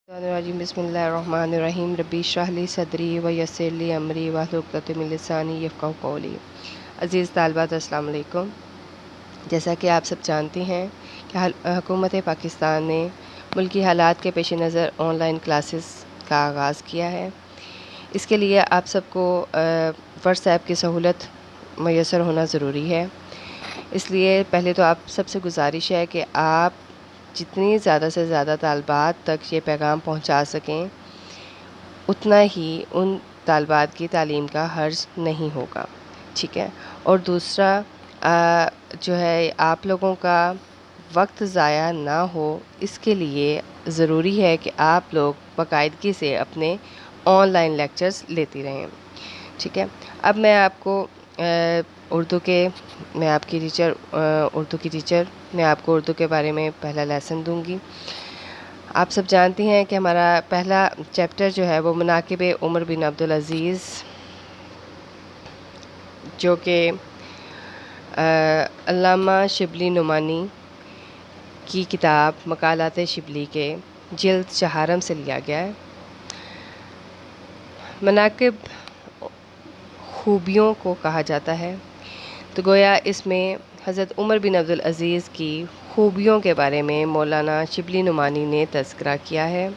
बिस्मिल्लाहिर्रहमानिर्रहीम रब्बी इश्रह ली सदरी व यस्सिर ली अमरी वाहलुल उक़दतम मिन लिसानी यफ़क़हू क़ौली। अज़ीज़ तालिबात अस्सलाम वालेकुम। जैसा कि आप सब जानती हैं कि हुकूमत पाकिस्तान ने मुल्की हालात के पेश नज़र ऑनलाइन क्लासेस का आगाज़ किया है। इसके लिए आप सबको व्हाट्सएप की सहूलत मैसर होना ज़रूरी है। इसलिए पहले तो आप सबसे गुजारिश है कि आप जितनी ज़्यादा से ज़्यादा तालबात तक ये पैगाम पहुंचा सकें, उतना ही उन तालबात की तालीम का हर्ज नहीं होगा, ठीक है। और दूसरा जो है, आप लोगों का वक्त ज़ाया ना हो, इसके लिए ज़रूरी है कि आप लोग बाकायदगी से अपने ऑनलाइन लेक्चर्स लेती रहें, ठीक है। अब मैं आपको मैं आपकी टीचर उर्दू की टीचर मैं आपको उर्दू के बारे में पहला लेसन दूंगी। आप सब जानती हैं कि हमारा पहला चैप्टर जो है वो मनाक़िब उमर बिन अब्दुल अज़ीज़, जो कि अल्लामा शिबली नुमानी की किताब मकालात शिबली के जिल्द चहारम से लिया गया है। मनाक़िब खूबियों को कहा जाता है, तो गोया इसमें हज़रत उमर बिन अब्दुल अज़ीज़ की खूबियों के बारे में मौलाना शिबली नुमानी ने तज़किरा किया है।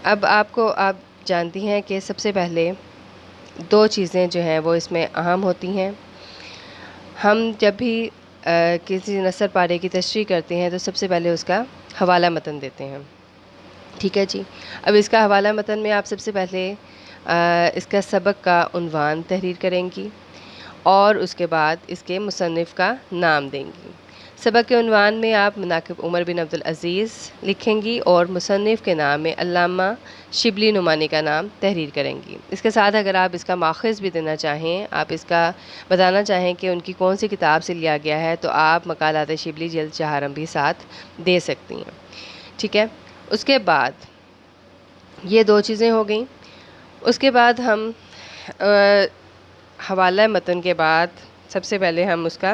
अब आप जानती हैं कि सबसे पहले दो चीज़ें जो हैं वो इसमें अहम होती हैं। हम जब भी किसी नसर पारे की तशरीह करते हैं तो सबसे पहले उसका हवाला मतन देते हैं, ठीक है जी। अब इसका हवाला मतन में आप सबसे पहले इसका सबक का उन्वान तहरीर करेंगी और उसके बाद इसके मुसन्निफ़ का नाम देंगी। सबक के उन्वान में आप मनाक़िब उमर बिन अब्दुल अज़ीज़ लिखेंगी और मुसन्निफ़ के नाम में अल्लामा शिबली नुमानी का नाम तहरीर करेंगी। इसके साथ अगर आप इसका माख़ज़ भी देना चाहें, आप इसका बताना चाहें कि उनकी कौन सी किताब से लिया गया है, तो आप मकालात शिबली जिल्द चहारम भी साथ दे सकती हैं, ठीक है। उसके बाद ये दो चीज़ें हो गई। उसके बाद हम हवाला मतन के बाद सबसे पहले हम उसका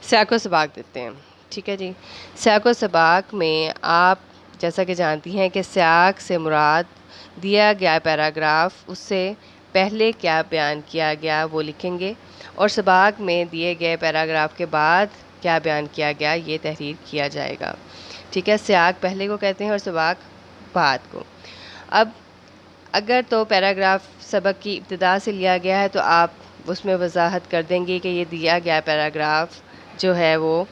सियाक़ व सबाक़ देते हैं, ठीक है जी। सियाक़ व सबाक़ में आप जैसा कि जानती हैं कि सियाक़ से मुराद दिया गया पैराग्राफ, उससे पहले क्या बयान किया गया वो लिखेंगे, और सबाक़ में दिए गए पैराग्राफ के बाद क्या बयान किया गया ये तहरीर किया जाएगा, ठीक है। सियाक़ पहले को कहते हैं और सबाक़ बाद को। अब अगर तो पैराग्राफ सबक की इब्तिदा से लिया गया है तो आप उसमें वजाहत कर देंगे कि ये दिया गया पैराग्राफ जो है वो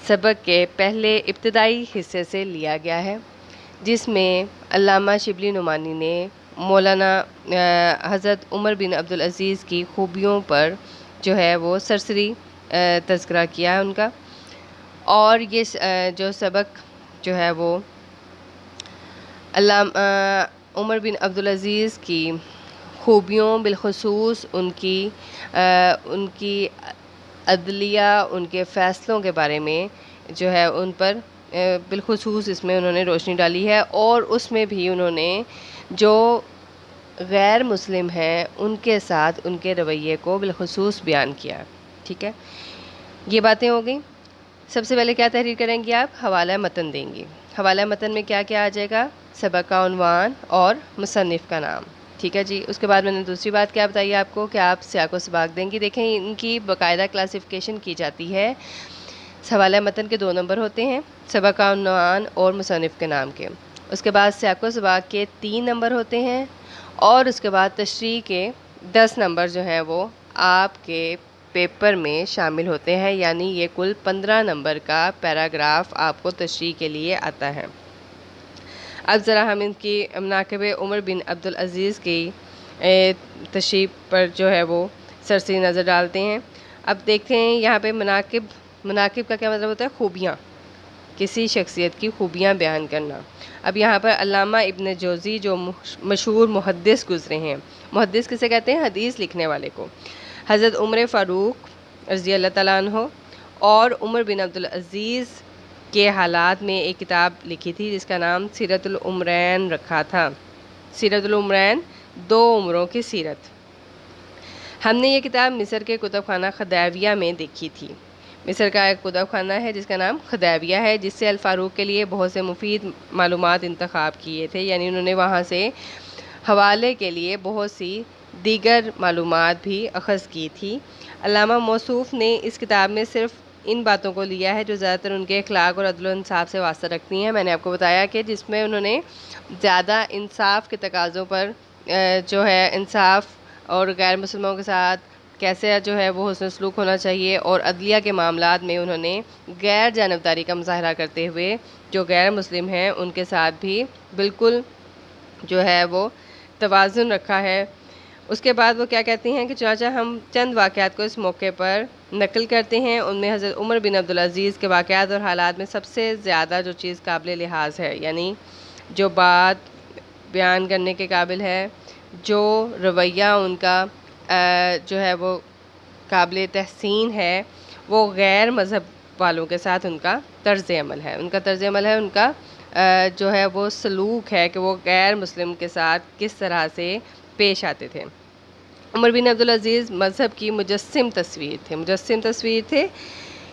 सबक के पहले इब्तिदाई हिस्से से लिया गया है, जिसमें अल्लामा शिबली नुमानी ने मौलाना हज़रत उमर बिन अब्दुल अज़ीज़ की खूबियों पर जो है वो सरसरी तज़किरा किया है उनका। और ये जो सबक जो है वो उमर बिन अब्दुल अज़ीज़ की खूबियों बिलख़ुसूस उनकी अदलिया, उनके फ़ैसलों के बारे में जो है उन पर बिलख़ुसूस इसमें उन्होंने रोशनी डाली है, और उसमें भी उन्होंने जो गैर मुस्लिम हैं उनके साथ उनके रवैये को बिलख़ुसूस बयान किया, ठीक है। ये बातें हो गई। सबसे पहले क्या तहरीर करेंगी आप? हवाला मतन देंगी। हवाला मतन में क्या क्या आ जाएगा? सबक का उन्वान और मुसन्निफ़ का नाम, ठीक है जी। उसके बाद मैंने दूसरी बात क्या बताई आपको कि आप सियाक़ व सबाक़ देंगी। देखें, इनकी बाकायदा क्लासिफ़िकेशन की जाती है। हवाला मतन के 2 नंबर होते हैं, सबक का उन्वान और मुसन्निफ़ के नाम के। उसके बाद सियाक़ व सबाक़ के 3 नंबर होते हैं, और उसके बाद तशरीह के 10 नंबर जो हैं वो आपके पेपर में शामिल होते हैं, यानी ये कुल 15 नंबर का पैराग्राफ आपको तशरीह के लिए आता है। अब ज़रा हम इनकी मनाक़िब उमर बिन अब्दुल अज़ीज़ की तशरीह पर जो है वो सरसरी नज़र डालते हैं। अब देखते हैं यहाँ पे मनाक़िब का क्या मतलब होता है? खूबियाँ, किसी शख्सियत की खूबियाँ बयान करना। अब यहाँ पर अल्लामा इब्न जोज़ी जो मशहूर मुहद्दिस गुज़रे हैं, मुहद्दिस किसे कहते हैं? हदीस लिखने वाले को। हज़रत उमर फ़ारूक रज़ी अल्लाह तआला अन्हु और उमर बिन अब्दुल अज़ीज़ के हालात में एक किताब लिखी थी जिसका नाम सीरतुल उमरैन रखा था। सीरतुल उमरैन, 2 उमरों की सीरत। हमने ये किताब मिस्र के कुतुबखाना खदाविया में देखी थी। مصر کا ایک کتب خانہ ہے جس کا نام خدیویہ ہے، جس سے الفاروق کے لیے بہت سے مفید معلومات انتخاب کیے تھے، یعنی انہوں نے وہاں سے حوالے کے لیے بہت سی دیگر معلومات بھی اخذ کی تھی۔ علامہ موصوف نے اس کتاب میں صرف ان باتوں کو لیا ہے جو زیادہ تر ان کے اخلاق اور عدل و انصاف سے واسطہ رکھتی ہیں۔ میں نے آپ کو بتایا کہ جس میں انہوں نے زیادہ انصاف کے تقاضوں پر جو ہے انصاف اور غیر مسلمانوں کے ساتھ کیسے جو ہے وہ حسن سلوک ہونا چاہیے، اور عدلیہ کے معاملات میں انہوں نے غیر جانبداری کا مظاہرہ کرتے ہوئے جو غیر مسلم ہیں ان کے ساتھ بھی بالکل جو ہے وہ توازن رکھا ہے۔ اس کے بعد وہ کیا کہتی ہیں کہ چنانچہ ہم چند واقعات کو اس موقع پر نقل کرتے ہیں۔ ان میں حضرت عمر بن عبدالعزیز کے واقعات اور حالات میں سب سے زیادہ جو چیز قابل لحاظ ہے، یعنی جو بات بیان کرنے کے قابل ہے، جو رویہ ان کا جو ہے وہ قابل تحسین ہے، وہ غیر مذہب والوں کے ساتھ ان کا طرز عمل ہے، ان کا جو ہے وہ سلوک ہے کہ وہ غیر مسلم کے ساتھ کس طرح سے پیش آتے تھے۔ عمر بن عبدالعزیز مذہب کی مجسم تصویر تھے،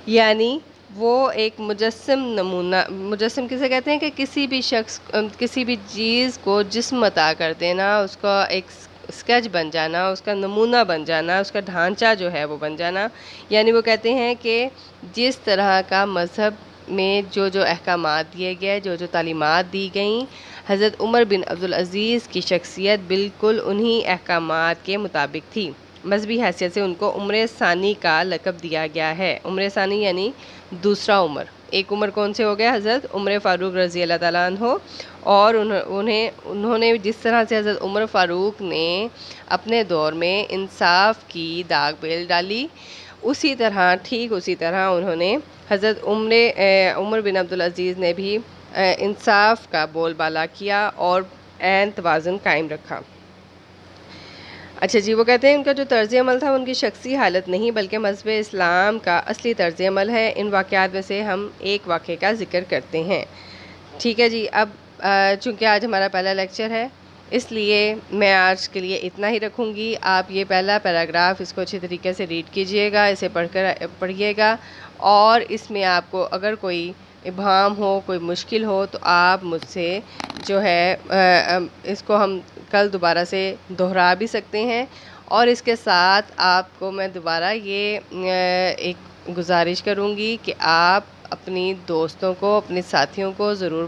یعنی وہ ایک مجسم نمونہ، مجسم کسے کہتے ہیں کہ کسی بھی شخص کسی بھی چیز کو جسم عطا کر دینا، اس کا ایک اسکیچ بن جانا، اس کا نمونہ بن جانا، اس کا ڈھانچہ جو ہے وہ بن جانا۔ یعنی وہ کہتے ہیں کہ جس طرح کا مذہب میں جو جو احکامات دیے گئے، جو جو تعلیمات دی گئیں، حضرت عمر بن عبدالعزیز کی شخصیت بالکل انہی احکامات کے مطابق تھی۔ مذہبی حیثیت سے ان کو عمر ثانی کا لقب دیا گیا ہے۔ عمر ثانی یعنی دوسرا عمر۔ ایک عمر کون سے ہو گیا؟ حضرت عمر فاروق رضی اللہ تعالیٰ عنہ۔ اور انہوں نے جس طرح سے حضرت عمر فاروق نے اپنے دور میں انصاف کی داغ بیل ڈالی، ٹھیک اسی طرح انہوں نے حضرت عمر بن عبدالعزیز نے بھی انصاف کا بول بالا کیا اور عین توازن قائم رکھا۔ اچھا جی، وہ کہتے ہیں ان کا جو طرز عمل تھا ان کی شخصی حالت نہیں بلکہ مذہب اسلام کا اصلی طرز عمل ہے۔ ان واقعات میں سے ہم ایک واقعے کا ذکر کرتے ہیں۔ ٹھیک ہے جی، اب چونکہ آج ہمارا پہلا لیکچر ہے اس لیے میں آج کے لیے اتنا ہی رکھوں گی۔ آپ یہ پہلا پیراگراف اس کو اچھی طریقے سے ریڈ کیجئے گا، اسے پڑھیے گا، اور اس میں آپ کو اگر کوئی ابہام ہو، کوئی مشکل ہو تو آپ مجھ سے جو ہے اس کو ہم کل دوبارہ سے دہرا بھی سکتے ہیں۔ اور اس کے ساتھ آپ کو میں دوبارہ یہ ایک گزارش کروں گی کہ آپ اپنی دوستوں کو، اپنے ساتھیوں کو ضرور